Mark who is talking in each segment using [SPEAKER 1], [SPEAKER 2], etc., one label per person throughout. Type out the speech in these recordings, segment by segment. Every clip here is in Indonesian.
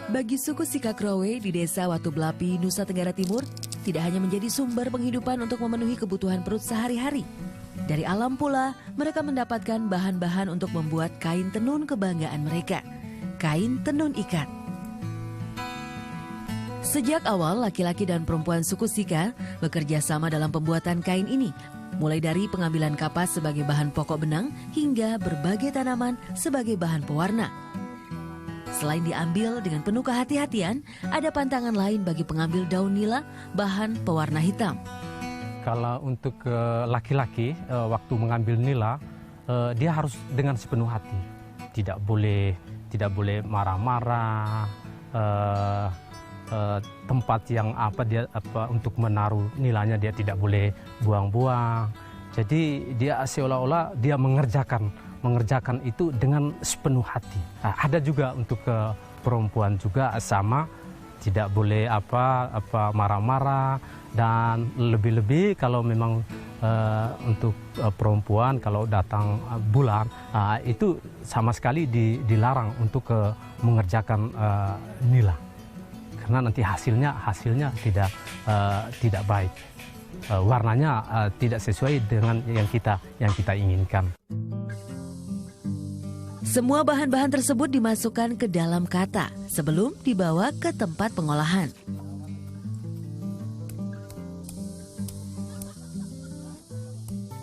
[SPEAKER 1] Bagi suku Sikakrowe di desa Watu Blapi, Nusa Tenggara Timur, tidak hanya menjadi sumber penghidupan untuk memenuhi kebutuhan perut sehari-hari. Dari alam pula, mereka mendapatkan bahan-bahan untuk membuat kain tenun kebanggaan mereka, kain tenun ikat. Sejak awal, laki-laki dan perempuan suku Sika bekerja sama dalam pembuatan kain ini, mulai dari pengambilan kapas sebagai bahan pokok benang hingga berbagai tanaman sebagai bahan pewarna. Selain diambil dengan penuh kehati-hatian, ada pantangan lain bagi pengambil daun nila, bahan pewarna hitam.
[SPEAKER 2] Kalau untuk laki-laki, waktu mengambil nila, dia harus dengan sepenuh hati. Tidak boleh marah-marah. Tempat yang untuk menaruh nilainya dia tidak boleh buang-buang. Jadi dia seolah-olah dia mengerjakan itu dengan sepenuh hati. Nah, ada juga untuk perempuan juga sama, tidak boleh marah-marah, dan lebih-lebih kalau memang untuk perempuan kalau datang bulan itu sama sekali dilarang untuk mengerjakan nila. Karena nanti hasilnya tidak baik, warnanya tidak sesuai dengan yang kita inginkan.
[SPEAKER 1] Semua bahan-bahan tersebut dimasukkan ke dalam kata sebelum dibawa ke tempat pengolahan.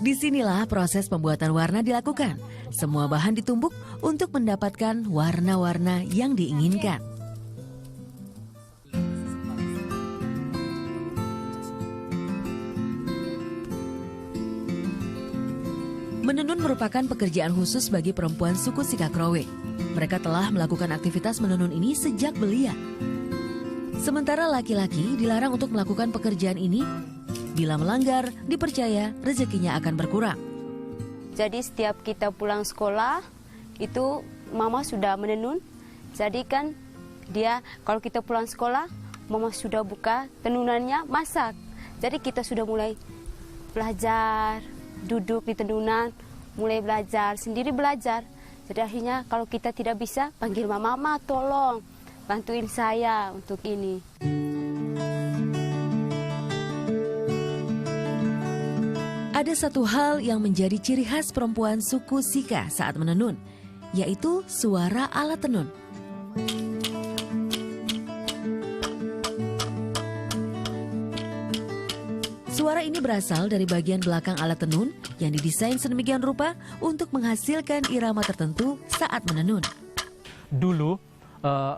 [SPEAKER 1] Disinilah proses pembuatan warna dilakukan. Semua bahan ditumbuk untuk mendapatkan warna-warna yang diinginkan. Menenun merupakan pekerjaan khusus bagi perempuan suku Sikakrowe. Mereka telah melakukan aktivitas menenun ini sejak belia. Sementara laki-laki dilarang untuk melakukan pekerjaan ini. Bila melanggar, dipercaya rezekinya akan berkurang.
[SPEAKER 3] Jadi setiap kita pulang sekolah, itu mama sudah menenun. Jadi kan dia kalau kita pulang sekolah, mama sudah buka tenunannya, masak. Jadi kita sudah mulai belajar, duduk di tenunan, mulai belajar, sendiri belajar. Jadi akhirnya kalau kita tidak bisa, panggil mama, tolong bantuin saya untuk ini.
[SPEAKER 1] Ada satu hal yang menjadi ciri khas perempuan suku Sika saat menenun, yaitu suara alat tenun. Suara ini berasal dari bagian belakang alat tenun yang didesain sedemikian rupa untuk menghasilkan irama tertentu saat menenun.
[SPEAKER 2] Dulu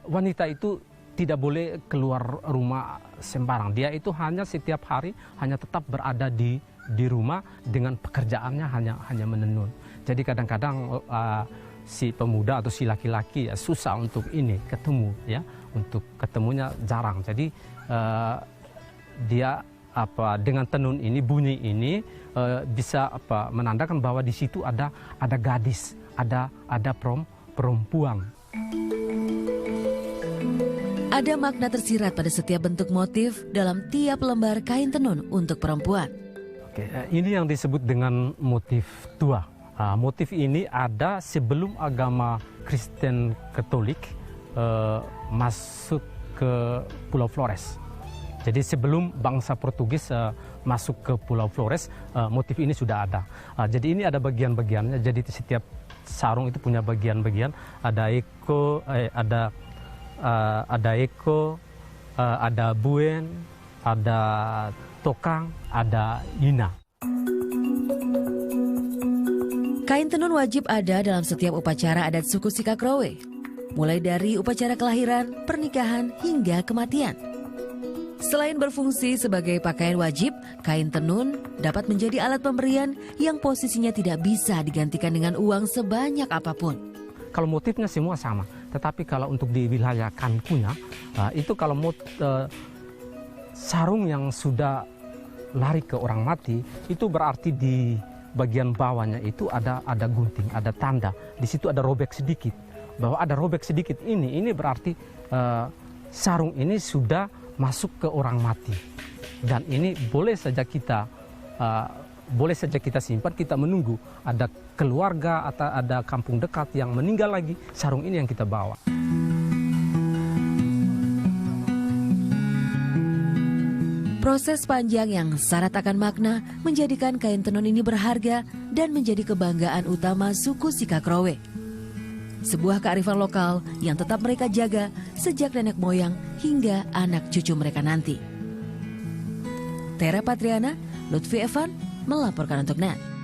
[SPEAKER 2] wanita itu tidak boleh keluar rumah sembarang. Dia itu hanya setiap hari hanya tetap berada di rumah dengan pekerjaannya hanya menenun. Jadi kadang-kadang si pemuda atau si laki-laki susah untuk ketemu, ya, untuk ketemunya jarang. Jadi dia dengan tenun ini, bunyi ini bisa menandakan bahwa di situ ada gadis, ada perempuan.
[SPEAKER 1] Ada makna tersirat pada setiap bentuk motif dalam tiap lembar kain tenun untuk perempuan.
[SPEAKER 2] Oke, ini yang disebut dengan motif tua. Motif ini ada sebelum agama Kristen Katolik masuk ke Pulau Flores. Jadi sebelum bangsa Portugis masuk ke Pulau Flores, motif ini sudah ada. Jadi ini ada bagian-bagiannya. Jadi setiap sarung itu punya bagian-bagian. Ada eko, ada buen, ada tokang, ada ina.
[SPEAKER 1] Kain tenun wajib ada dalam setiap upacara adat suku Sikakrowe, mulai dari upacara kelahiran, pernikahan, hingga kematian. Selain berfungsi sebagai pakaian wajib, kain tenun dapat menjadi alat pemberian yang posisinya tidak bisa digantikan dengan uang sebanyak apapun.
[SPEAKER 2] Kalau motifnya semua sama, tetapi kalau untuk di wilayah Kankunya, itu kalau sarung yang sudah lari ke orang mati, itu berarti di bagian bawahnya itu ada gunting, ada tanda. Di situ ada robek sedikit. Bahwa ada robek sedikit ini berarti sarung ini sudah masuk ke orang mati. Dan ini boleh saja kita simpan, kita menunggu ada keluarga atau ada kampung dekat yang meninggal lagi, sarung ini yang kita bawa.
[SPEAKER 1] Proses panjang yang syarat akan makna menjadikan kain tenun ini berharga dan menjadi kebanggaan utama suku Sikakrowe. Sebuah kearifan lokal yang tetap mereka jaga sejak nenek moyang hingga anak cucu mereka nanti. Tera Patriana, Lutfi Evan melaporkan untuk NET.